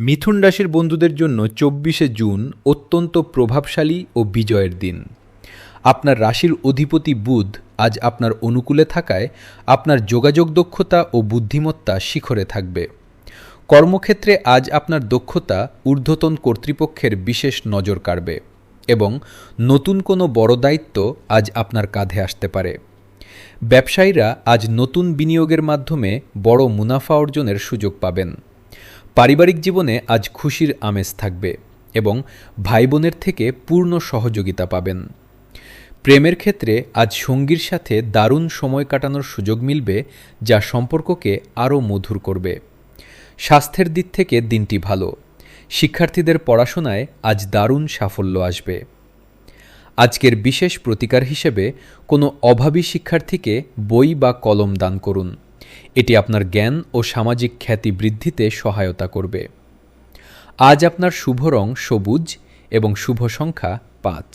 মিথুন রাশির বন্ধুদের জন্য ২৪শে জুন অত্যন্ত প্রভাবশালী ও বিজয়ের দিন। আপনার রাশির অধিপতি বুধ আজ আপনার অনুকূলে থাকায় আপনার যোগাযোগ দক্ষতা ও বুদ্ধিমত্তা শিখরে থাকবে। কর্মক্ষেত্রে আজ আপনার দক্ষতা ঊর্ধ্বতন কর্তৃপক্ষের বিশেষ নজর কাড়বে এবং নতুন কোনো বড় দায়িত্ব আজ আপনার কাঁধে আসতে পারে। ব্যবসায়ীরা আজ নতুন বিনিয়োগের মাধ্যমে বড় মুনাফা অর্জনের সুযোগ পাবেন। পারিবারিক জীবনে আজ খুশির আমেজ থাকবে এবং ভাই বোনের থেকে পূর্ণ সহযোগিতা পাবেন। প্রেমের ক্ষেত্রে আজ সঙ্গীর সাথে দারুণ সময় কাটানোর সুযোগ মিলবে, যা সম্পর্ককে আরও মধুর করবে। স্বাস্থ্যের দিক থেকে দিনটি ভালো। শিক্ষার্থীদের পড়াশোনায় আজ দারুণ সাফল্য আসবে। আজকের বিশেষ প্রতিকার হিসেবে কোনো অভাবী শিক্ষার্থীকে বই বা কলম দান করুন। এটি আপনার জ্ঞান ও সামাজিক খ্যাতি বৃদ্ধিতে সহায়তা করবে। আজ আপনার শুভ রং সবুজ এবং শুভ সংখ্যা ৫।